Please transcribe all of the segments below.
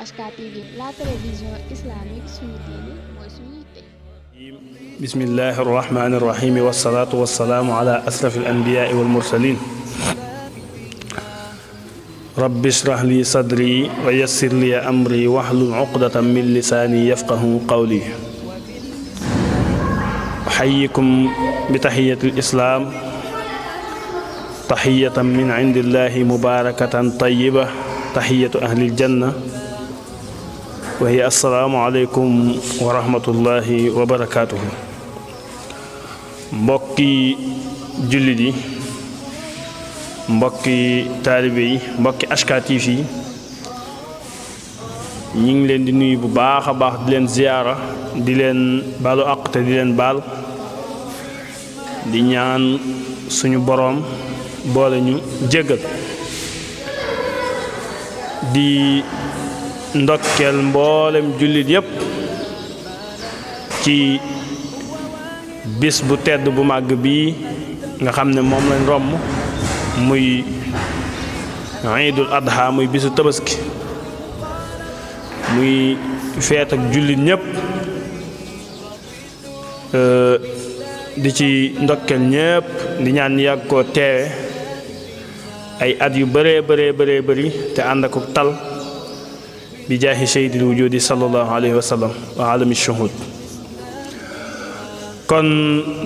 HK TV, la télévision islamique suñu diine mooy suñu yitte. bismillahi arrahmani irrahim wasalaatu wasalaamu ala asraf alanbiyaai walmursalin rabbi shrah li sadri wa yassir li amri wahlul uqdatan min lisaani yafqahu qawli uxayikum bi taxiyati lislaam taxiyatan min indillahi mubarakatan tayiba taxiyatu ahli ljanna wa hiya assalaamu aleykum wa rahmatullahi wa barakaatuhu. mbokki jullit yi, mbokki taalibe yi, mbokki HK TV yi ñi ngi leen di nuyu bu baax a baax di leen ziyaara di leen baalu àq te di leen baal di ñaan suñu boroom boole ñu jéggal di ndokkeel mboolem jullit yépp ci bis bu tedd bu màgg bii nga xam ne moom lañ romb muy Iidul Adha, muy bisu tabaski, muy feet ak jullit ñépp di ci ndokkeel ñépp di ñaan yàgg koo teewe ay at yu bëree bëri te ànd ak tal bi jaahi sayyidil wujudi sallallahu alayhi wa sallam wa alami shuhud. kon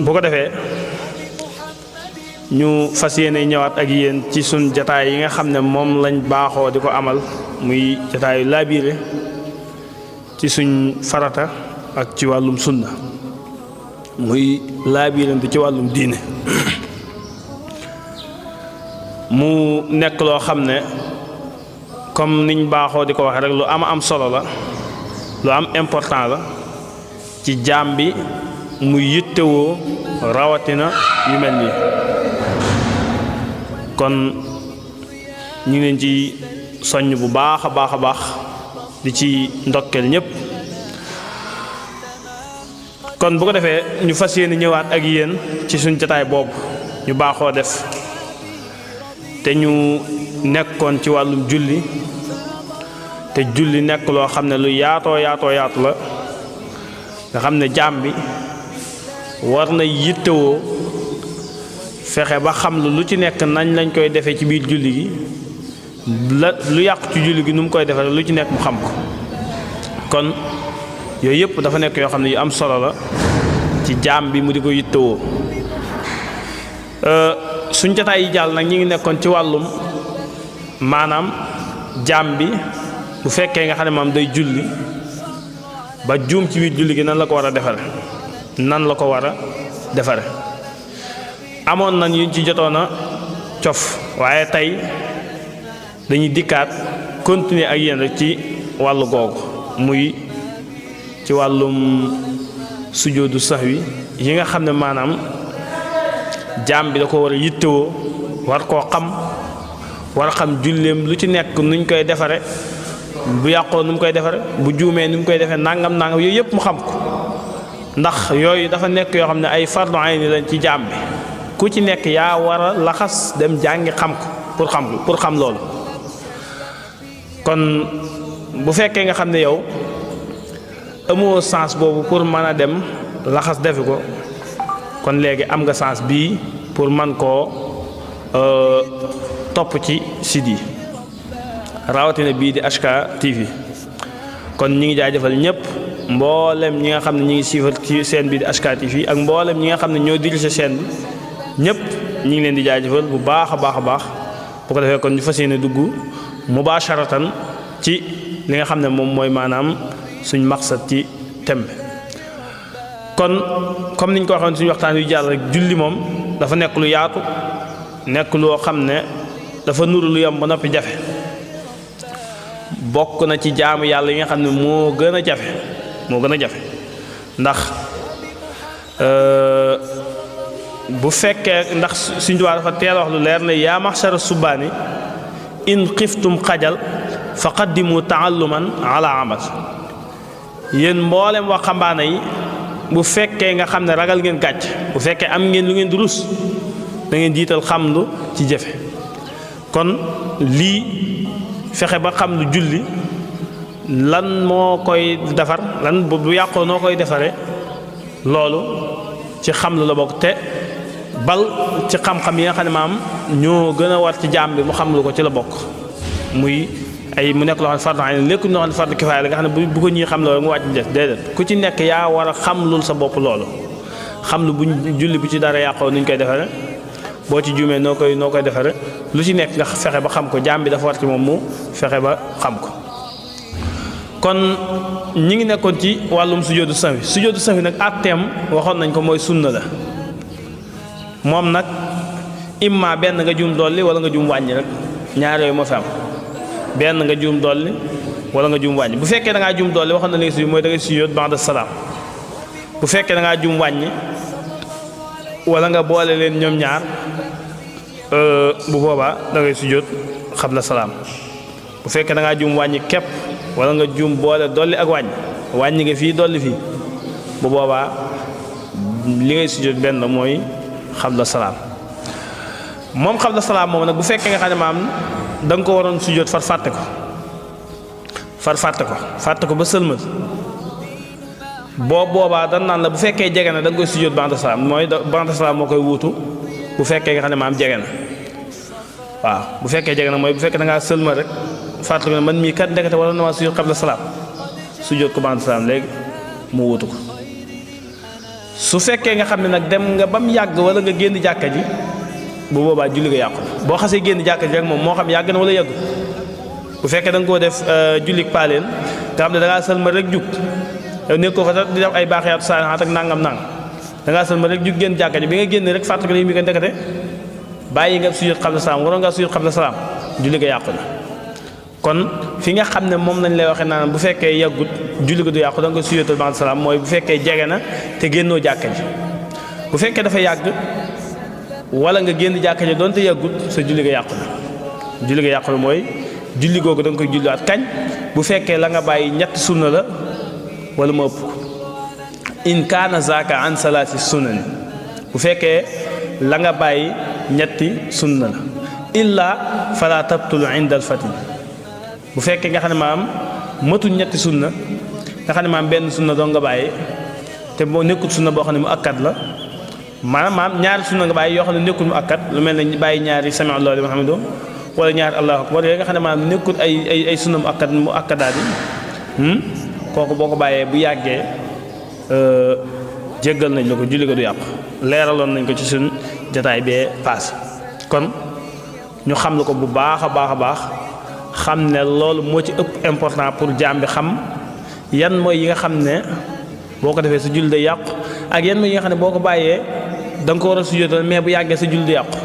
bu ko defee ñu fas yéene ñëwaat ak yéen ci suñ jataay yi nga xam ne moom lañ baaxoo di ko amal muy jataayu laabiire ci suñ farata ak ci wàllum sunna, muy laabiirante ci wàllum diine. mu nekk loo xam ne comme niñ baaxoo di ko waxee rek lu am solo la, lu am important la ci jaam bi muy yittewoo rawatina yu mel nii. kon ñu ngi leen ci soññ bu baax a baax di ci ndokkeel ñépp. kon bu ko defee ñu fas yéene ñëwaat ak yéen ci suñ jataay boobu ñu baaxoo def te ñu nekkoon ci wàllum julli, te julli nekk loo xam ne lu yaatu la nga xam ne jaam bi war na yittewoo fexe ba xam lu ci nekk nañ lañ koy defee ci biir julli gi, lu yàqu ci julli gi nu mu koy defee lu ci nekk mu xam ko. kon yooyu yëpp dafa nekk yoo xam ne yu am solo la ci jaam bi mu di ko yittewoo. suñ jotaay yi jàll nag ñi ngi nekkoon ci wàllum maanaam jaam bi bu fekkee nga xam ne moom day julli ba juum ci biir julli gi nan la ko war a defare amoon nañ yuñ ci jotoon a cof, waaye tey dañuy dikkaat continuer ak yéen rek ci wàllu googu, muy ci wàllum sujjóotu sahwi yi nga xam ne maanaam jaam bi da ko war a yittewoo, war koo xam, war a xam julleem lu ci nekk nuñ koy defare, bu yàqoo nu mu koy defare, bu juumee nu mu koy defee nangam yooyu yëpp mu xam ko. ndax yooyu dafa nekk yoo xam ne ay fardu ayni lañ ci jaam bi, ku ci nekk yaa war a laxas dem jàngi xam ko pour xam loolu. kon bu fekkee nga xam ne yow amoo sens boobu pour mën a dem laxas defi ko, kon léegi am nga sens bii pour man koo topp ci site yi rawatina bii di HK TV. kon ñi ngi jaajëfal ñëpp, mboolem ñi nga xam ne ñi ngi suivre ci chaîne bii di HK TV ak mboolem ñi nga xam ne ñoo dirige chaîne bi ñëpp ñi ngi leen di jaajëfal bu baax a baax. bu ko defee kon ñu fas yéene dugg mubasharatan ci li nga xam ne moom mooy maanaam suñ maqsad ci thème bi. kon comme niñ ko waxoon suñu waxtaan yu jàll rek, julli moom dafa nekk lu yaatu, nekk loo xam ne dafa nuru lu yomb ba noppi jafe. bokk na ci jaamu yàlla yi nga xam ne moo gën a jafe ndax bu fekkee ndax suñ Tuubaa dafa teel wax lu leer ne yaa maxshara subbaani in xiftum xajal fa qaddimu taalluman ala amal. yéen mboolem waxambaane yi bu fekkee nga xam ne ragal ngeen gàcc, bu fekkee am ngeen lu ngeen di rus, da ngeen jiital xamlu ci jëfe. kon lii fexe ba xam lu julli lan moo koy defar lan bu yàqoo noo koy defare loolu ci xam lu la bokk te bal ci xam-xam yi nga xam ne maam ñoo gën a war ci jaam bi mu xam lu ko ci la bokk muy ay mu nekk loo xam ne fardu ayn lépp loo xam ne fardu kifaaya la nga xam ne bu ko ñuy xam loolu mu wàcc des déedéet ku ci nekk yaa war a xam lul sa bopp loolu xam lu bu julli bu ci dara yàqoo nuñ koy defare boo ci juumee noo koy defare lu ci nekk nga fexe ba xam ko jaam bi dafa war ci moom mu fexe ba xam ko. kon ñi ngi nekkoon ci wàllum sujjóotu sahwi nag àtteem waxoon nañ ko mooy sunna la moom nag imma benn nga juum dolli wala nga juum wàññi rek ñaar yooyu moo fi am benn nga juum dolli wala nga juum wàññi bu fekkee da ngaa juum dolli waxoon na li nga sujjóot mooy da ngay sujjóot ba'da salaam bu fekkee da ngaa juum wàññi wala nga boole leen ñoom ñaar bu boobaa da ngay sujjóot qabla salaam bu fekkee da ngaa juum wàññi képp wala nga juum boole dolli ak wàññi nga fii dolli fii bu boobaa li ngay sujjóot benn mooy qabla salaam moom qabla salaam moom nag bu fekkee nga xam ne maam da nga ko waroon sujjóot far fàtte ko ba sëlmal boobaa dan naan la bu fekkee jege na da nga koy sujjóot ba'da salaam mooy ba'da salaam moo koy wuutu bu fekkee nga xam ne maam jege na waaw bu fekkee jege na mooy bu fekkee da ngaa sëlmal rek fàttali ko ne man mii kat ndekete waroon na maa sujjóot qabla salaam sujjóot ko ba'da salaam léegi mu wuutu ko su fekkee nga xam ne nag dem nga ba mu yàgg wala nga génn jàkka ji bu boobaa julli nga yàqu boo xasee génn jàkka ji rek moom moo xam yàgg na wala yàggu bu fekkee da nga koo def julli paaleen nga xam ne da ngaa sëlmal rek jug nekk ko fa sax di def ay baaxiyaatu saalihaat ak nangam da ngaa sëlmal rek jug génn jàkka ji bi nga génn rek fàttali ko ne mi nga ndekete bàyyi nga sujjóot qabla salaam waroon ngaa sujjóot qabla salaam julli nga yàqu na kon fi nga xam ne moom lañ lay waxee naan bu fekkee yàggut julli ga du yàqu da nga koy sujjóotal ba'da salaam mooy bu fekkee jege na te génnoo jàkka ji bu fekkee dafa yàgg wala nga génn jàkka ji doonte yàggut sa julli ga yàqu na julli ga yàqu na mooy julli googu da nga koy julliwaat kañ bu fekkee la nga bàyyi ñetti sunna la wala mu ëpp ko in kaana zaaka an salaati sunani bu fekkee la nga bàyyi ñetti sunna la illa fala tabtulu inda al fatin bu fekkee nga xam ne maam matul ñetti sunna nga xam ne maam benn sunna doo nga bàyyi te boo nekkul sunna boo xam ne mu akkat la maam ñaari sunna nga bàyyi yoo xam ne nekkul mu akkat lu mel ne bàyyi ñaari sami Allahu liman hamidu wala ñaari Allahu akbar yooyu nga xam ne maam nekkul ay sunna mu akkadaat yi kooku boo ko bàyyee bu yàggee jéggal nañ la ko julli ko du yàqu leeraloon nañ ko ci suñ jotaay bee paase kon ñu xam la ko bu baax a baax xam ne loolu moo ci ëpp important pour jaam bi xam yan mooy yi nga xam ne boo ko defee sa julli day yàqu ak yan mooy yi nga xam ne boo ko bàyyee da nga ko war a sujjóotal mais bu yàggee sa julli du yàqu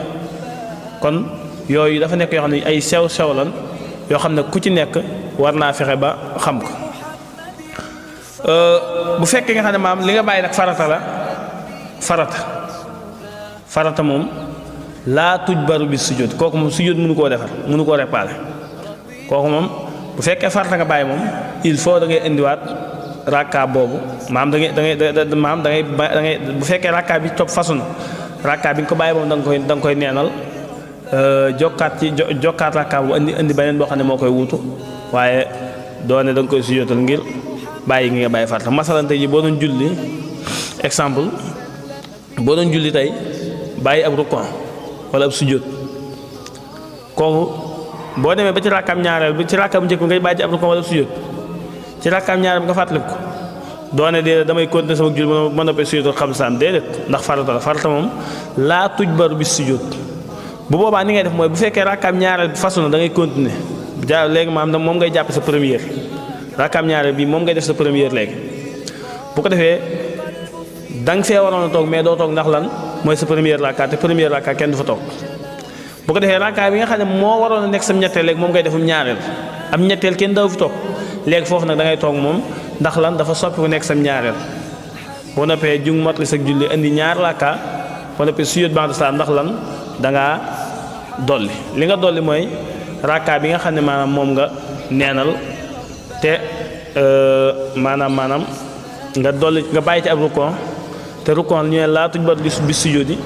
kon yooyu dafa nekk yoo xam ne ay sew lan yoo xam ne ku ci nekk war naa fexe ba xam ko bu fekkee nga xam ne maam li nga bàyyi nag farata la farata moom laa tujbaru bi sujjóot kooku moom sujjóot mënu koo defar mënu koo réparer kooku moom bu fekkee farata nga bàyyi moom il faut da ngay indiwaat rakka boobu maam da ngay bu fekkee rakka bi topp façon rakka bi nga ko bàyyi moom da nga koy neenal jokkaat rakka boobu indi beneen boo xam ne moo koy wuutu waaye doone da nga koy sujjóotal ngir bàyyi ngi nga bàyyi farata masalan tey ji boo doon julli exemple boo doon julli tey bàyyi ab rukon wala ab sujjóot kooku boo demee ba ci rakkaam ñaareel bi ci rakkaam njëkk bi ngay bàyyi ci ab rukon wala ab sujjóot ci rakkaam ñaareel bi nga fàttaliku ko doone déedéet damay continuer sama julli ma noppee sujjóotal xam saam déedéet ndax farata moom laa tujbaru bi sujjóot bu boobaa ni ngay def mooy bu fekkee rakkaam ñaareel bi façon na da ngay continuer léegi maam moom ngay jàpp sa première rakkaam ñaareel bi moom ngay def sa première léegi bu ko defee da nga fee waroon a toog mais doo toog ndax lan mooy sa première rakka te première rakka kenn du fa toog bu ko defee rakka bi nga xam ne moo waroon a nekk sam ñetteel léegi moom ngay defum ñaareel am ñetteel kenn daw fi toog léegi foofu nag da ngay toog moom ndax lan dafa soppi ku nekk sam ñaareel boo noppee jung motli sa julli indi ñaar rakka boo noppee sujjóot ba'da salaam ndax lan da ngaa dolli li nga dolli mooy rakka bi nga xam ne maanaam moom nga neenal te maanaam nga dolli nga bàyyi ci ab rukon te rukon ñu ne laa tujbaru bi sujjóoti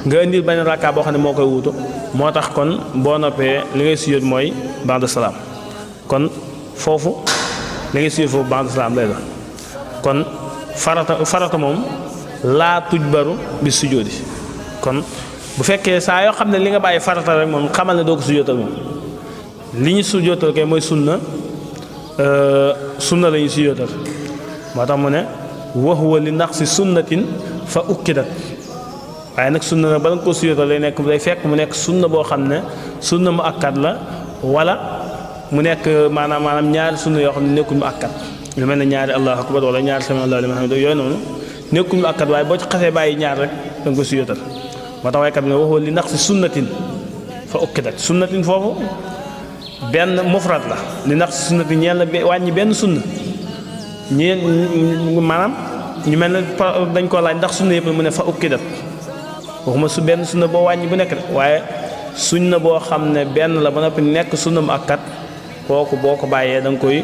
nga indil benn rakka boo xam ne moo koy wuutu moo tax kon boo noppee li ngay sujjóot mooy ba'da salaam kon foofu li ngay sujjóot foofu ba'da salaam lay doon kon farata moom laa tujbaru bi sujjóoti kon bu fekkee saa yoo xam ne li nga bàyyi farata rek moom xamal ne doo ko sujjóotal moom li ñu sujjóotal kay mooy sunna la ñu sujjóotal moo tax mu ne wa huwa li naqsi sunnatin fa ukkidat waaye nag sunna nag bala nga ko sujjóotal day fekk mu nekk sunna boo xam ne sunna mu akkat la wala mu nekk maanaam ñaari sunna yoo xam ne nekkul mu akkat lu mel ne ñaari allahu akbar wala ñaari sami allahu liman hamidah yooyu noonu nekkul mu akkat waaye boo ci xasee bàyyi ñaar rek da nga ko sujjóotal moo tax waykat bi ne waxoo li naqsi sunnatin fa ukkidat sunnatin foofu benn mufrad la li naqsi sunnatin ñeel na wàññi benn sunna ñeen maanaam ñu mel ne dañ koo laaj ndax sunna yëpp mu ne fa ukkidat waxuma su benn sunna boo wàññi bu nekk rek waaye sunna boo xam ne benn la ba noppi nekk sunna mu akkat kooku boo ko bàyyee da nga koy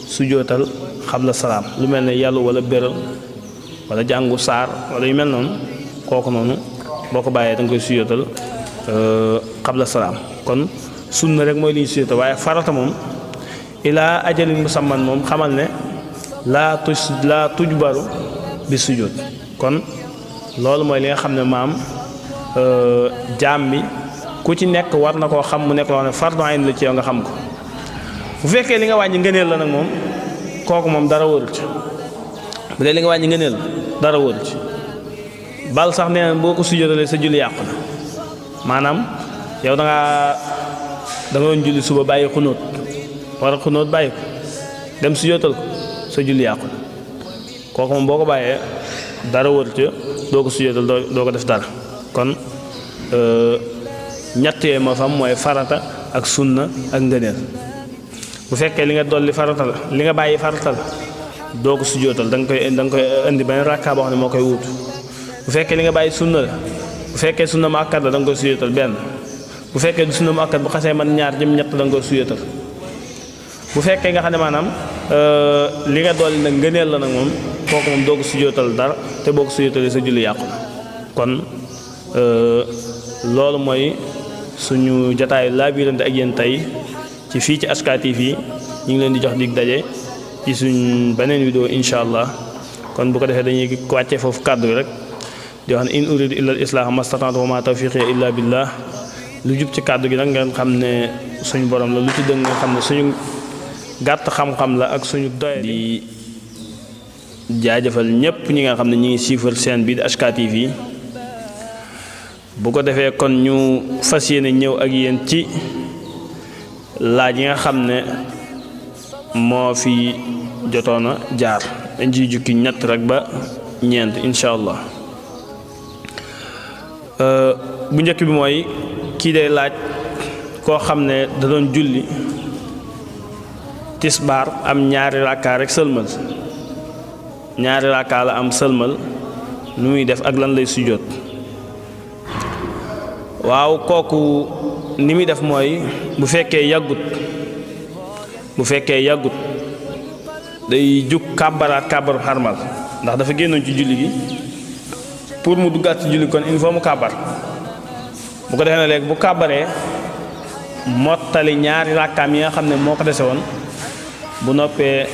sujjóotal xabla salaam lu mel ne yàllu wala béral wala jàngu saar wala yu mel noonu kooku noonu boo ko bàyyee da nga koy sujjóotal xabla salaam kon sunna rek mooy li ñu sujjóotal waaye farata moom ilaa ajalin musamman moom xamal ne laa tujbaru bi sujjóot kon loolu mooy li nga xam ne maam jaam bi ku ci nekk war na koo xam mu nekk loo xam ne fardu ayn la ci yow nga xam ko bu fekkee li nga wàññi ngëneel la nag moom kooku moom dara wóorul ci bu dee li nga wàññi ngëneel dara wóorul ci bal sax nee na boo ko sujjóotalee sa julli yàqu na maanaam yow da nga doon julli suba bàyyi xunóot war a xunóot bàyyi ko dem sujjóotal ko sa julli yàqu na kooku moom boo ko bàyyee dara wóorul ci doo ko sujjóotal doo ko def dara kon ñett yooyu moo fam mooy farata ak sunna ak ngëneel bu fekkee li nga dolli farata la li nga bàyyi farata la doo ko sujjóotal da nga koy indi beneen rakka boo xam ne moo koy wuutu bu fekkee li nga bàyyi sunna la bu fekkee sunna mu akkat la da nga koy sujjóotal benn bu fekkee du sunna mu akkat bu xasee man ñaar jëm ñett da nga koy sujjóotal bu fekkee nga xam ne maanaam li nga dolli nag ngëneel la nag moom kooku moom doo ko sujjóotal dara te boo ko sujjóotalee sa julli yàqu na kon loolu mooy suñu jataayu laabirante ak yéen tey ci fii ci HK TV ñu ngi leen di jox dig daje ci suñ beneen vidéo incha allah kon bu ko defee dañuy wàccee foofu kàddu gi rek di wax ne in uridu illa al islaah mastata'tu wa ma tawfiqi illa billah lu jub ci kàddu gi nag ngeen xam ne suñu borom la lu ci dëng nga xam ne suñu gàtt xam-xam la ak suñu doy di jaajëfal ñépp ñi nga xam ne ñi ngi siifal seen bii di HK TV bu ko defee kon ñu fas yéene ñëw ak yéen ci laaj yi nga xam ne moo fi jotoon a jaar dañ ciy jukki ñett rek ba ñeent incha allah bu njëkk bi mooy kii day laaj koo xam ne da doon julli tisbaar am ñaari rakkaa rek sëlmal ñaari rakkaa la am sëlmal nu muy def ak lan lay sujjóot waaw kooku ni muy def mooy bu fekkee yàggut day jug kàbbaraat kàbbaru xarmal ndax dafa génnoon ci julli gi pour mu duggaat ci julli kon il faut mu kàbbar bu ko defee ne léegi bu kàbbaree mottali ñaari rakkaam yi nga xam ne moo ko dese woon bu noppee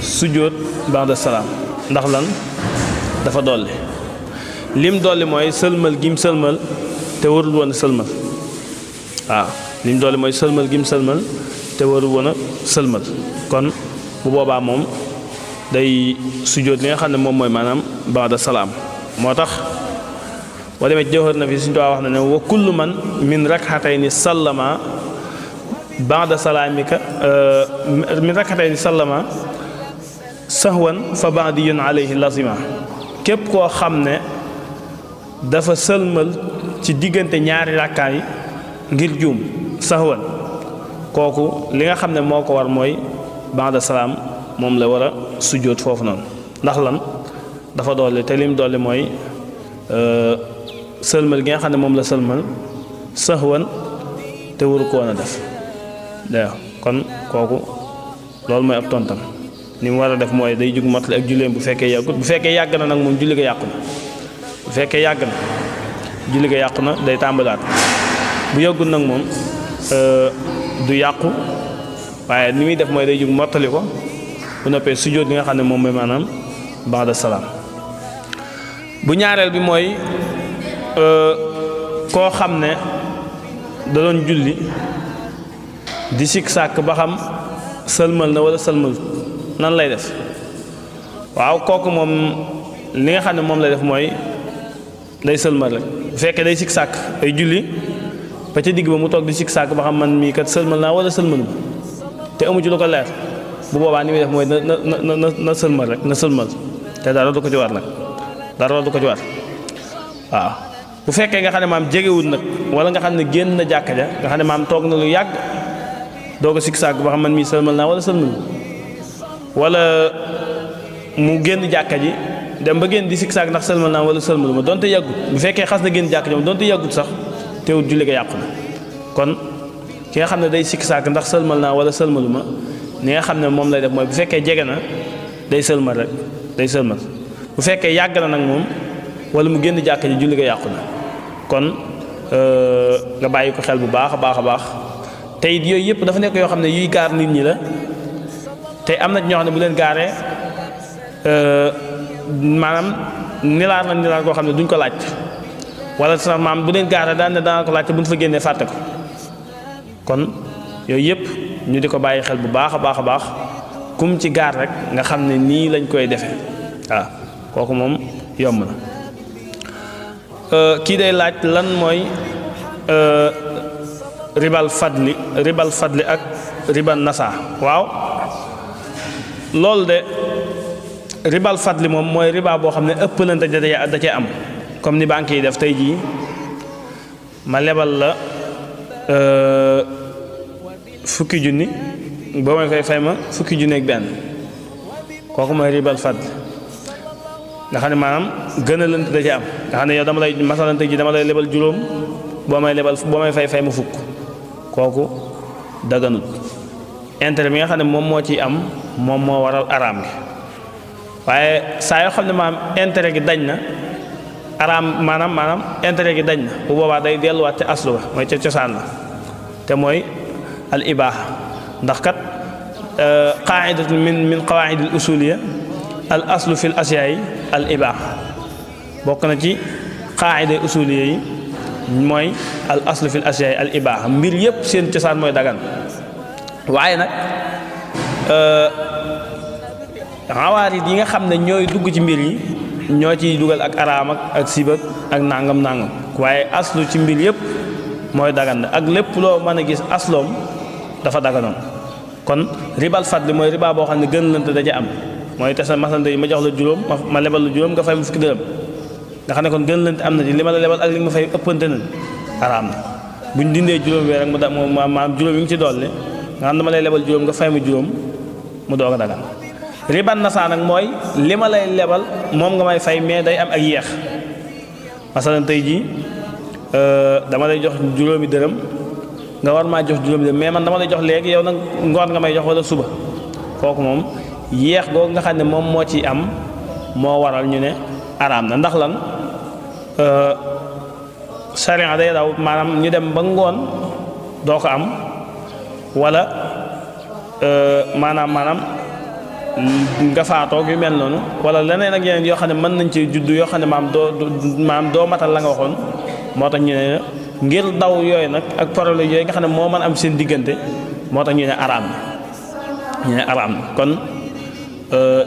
sujjóot ba'da salaam ndax lan dafa dolli lim dolli mooy sëlmal gim sëlmal te warul woon a sëlmal waaw lim dolli mooy sëlmal gim sëlmal te warul woon a sëlmal kon bu boobaa moom day sujjóot li nga xam ne moom mooy maanaam ba'da salaam moo tax boo demee ci Jawhar Nafi suñu wax na ne wa kullu man min rak'atayni sallama ba'da salaamika min rak'atayni sallama sahwan fa ba'diyun alayhi lazima képp koo xam ne dafa sëlmal ci diggante ñaari rakkaa yi ngir juum sahwan kooku li nga xam ne moo ko war mooy ba'da salaam moom la war a sujjóot foofu noonu ndax lan dafa dolli te lim dolli mooy sëlmal gi nga xam ne moom la sëlmal sahwan te waru ko woon a def dayoo kon kooku loolu mooy ab tontam ni mu war a def mooy day jug mottali ak julleem bu fekkee yàggut bu fekkee yàgg na nag moom julli ga yàqu na bu fekkee yàgg na julli ga yàqu na day tàmbalaat bu yàggut nag moom du yàqu waaye ni muy def mooy day jug mottali ko bu noppee sujjóot gi nga xam ne moom mooy maanaam ba'da salaam. bu ñaareel bi mooy koo xam ne da doon julli di sikk sàkk ba xam sëlmal na wala sëlmal nan lay def. waaw kooku moom li nga xam ne moom lay def mooy day sëlmal rek bu fekkee day sikk sàkk ay julli ba ca digg ba mu toog di sikk sàkk ba xam man mii kat sëlmal naa wala sëlmalu te amu ci lu ko leer bu boobaa ni muy def mooy na sëlmal rek na sëlmal te dara du ko ci war nag dara du ko ci war. waaw bu fekkee nga xam ne maam jegewul nag wala nga xam ne génn na jàkka ja nga xam ne maam toog na lu yàgg doo ko sikk sàkk ba xam man mii sëlmal naa wala sëlmalu wala mu génn jàkka ji dem ba génn di sikk sàkk ndax sëlmal naa wala sëlmalu ma donte yàggut bu fekkee xas na génn jàkka ji moom donte yàggut sax teewut julli ga yàqu na. kon ki nga xam ne day sikk sàkk ndax sëlmal naa wala sëlmalu ma ni nga xam ne moom lay def mooy bu fekkee jege na day sëlmal rek day sëlmal bu fekkee yàgg na nag moom wala mu génn jàkka ji julli ga yàqu na. kon nga bàyyi ko xel bu baax a baax a baax te it yooyu yëpp dafa nekk yoo xam ne yuy gaar nit ñi la te am na ñoo xam ne bu leen gaaree maanaam nilaar koo xam ne duñ ko laaj wala sax maam bu leen gaaree daan ne dana ko laaj te bu ñu fa génnee fàtte ko. kon yooyu yëpp ñu di ko bàyyi xel bu baax a baax a baax kum ci gaar rek nga xam ne nii lañ koy defee waaw kooku moom yomb na. kii day laaj lan mooy ribal fadli ak ribal nasa. waaw loolu de ribal fadli moom mooy riba boo xam ne ëppalante da cee am comme ni banque yi def tey jii ma lebal la fukki junni boo may fay ma fukki junni ak benn kooku mooy ribal fadli nga xam ne maanaam gën a lënt da ci am nga xam ne yow dama lay masalante ji dama lay lebal juróom boo may fay ma fukk kooku daganut. intérêt bi nga xam ne moom moo ciy am moom moo waral araam gi waaye saa yoo xam ne maanaam intérêt gi dañ na araam maanaam intérêt gi dañ na bu boobaa day delluwaat ca aslu ba mooy ca cosaan la te mooy al ibaaha ndax kat qaaidatu min qawaidil usuliya al aslu fil asyaay al ibaaha bokk na ci qaida usuliya yi mooy al aslu fil asyaay al ibaaha mbir yépp seen cosaan mooy dagan waaye nag xawaarit yi nga xam ne ñooy dugg ci mbir yi ñoo ciy dugal ak araam ak sibak ak nangam waaye aslu ci mbir yépp mooy dagan ak lépp loo mën a gis asloom dafa daganoon. kon ribal fadli mooy riba boo xam ne gën lante da ca am mooy te sa masante yi ma jox la juróom ma lebal la juróom nga fay ma fukki dërëm nga xam ne kon gën lante am na ci li ma la lebal ak li nga ma fay ëppante na araam na buñ dindee juróom bi rek maam juróom yi nga ci dolli nga xam ne dama lay lebal juróom nga fay ma juróom mu doog a dagan. riban nasa nag mooy li ma lay lebal moom nga may fay mais day am ak yeex masalan tey jii dama lay jox juróomi dërëm nga war maa jox juróomi dërëm mais man dama lay jox léegi yow nag ngoon nga may jox wala suba kooku moom yeex googu nga xam ne moom moo ciy am moo waral ñu ne araam na ndax lan sariya day daw maanaam ñu dem ba ngoon doo ko am wala maanaam nga faatoog yu mel noonu wala leneen ak yeneen yoo xam ne mën nañ ci juddu yoo xam ne maam doo matal la nga waxoon moo tax ñu ne ngir daw yooyu nag ak problème yooyu nga xam ne moo mën am seen diggante moo tax ñu ne araam na kon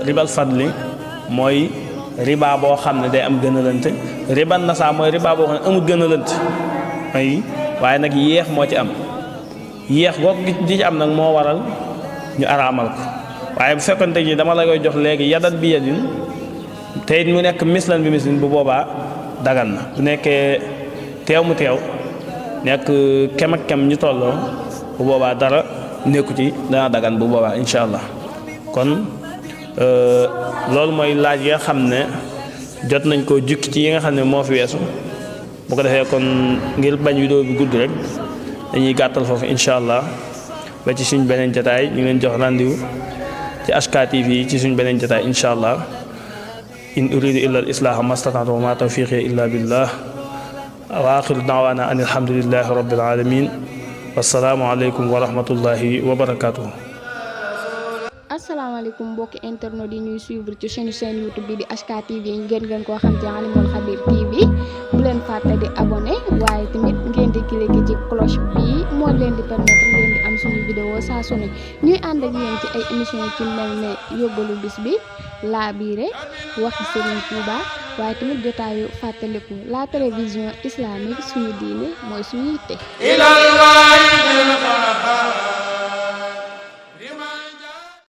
ribal fadli mooy riba boo xam ne day am gën a lënt riban nasa mooy riba boo xam ne amul gën a lënt waaye nag yéex moo ci am yéex googu di ci am nag moo waral ñu araamal ko waaye bu fekkonte ji dama la koy jox léegi yadan bi yadin te it mu nekk mislan bi mislin bu boobaa dagan na bu nekkee teew mu teew nekk kem ak kem ñu tolloo bu boobaa dara nekku ci dana dagan bu boobaa insha allah. kon loolu mooy laaj yi nga xam ne jot nañ koo jukki ci yi nga xam ne moo fi weesu bu ko defee kon ngir bañ vidéo bi gudd rek dañuy gàttal foofu insha allah ba ci suñ beneen jotaay ñu leen jox rendez-vous ci HK TV ci suñ beneen jotaay insha allah. in uridu illa al islaha mastata'tu wa ma tawfiqi illa billah wa axiru da'wana an alhamdulillahi rabbil alamin wassalaamu aleykum wa rahmatullahi wa barakatuh. asalaamaaleykum mbokki internet yi ñuy suivre ci chaîne YouTube bi di HK TV ngeen koo xam ci Alimul Khabir TV bu leen fàtte di abonné waaye tamit ngeen di cliquer ci cloche bi moo leen di permettre ngeen di am suñu vidéo saa su ne ñuy ànd ak yéen ci ay émission ci mel ne yóbbalu bis bi laabiire waxi Serigne Touba waaye tamit jotaayu fàttaliku la télévision islamique suñu diine mooy suñu yitte.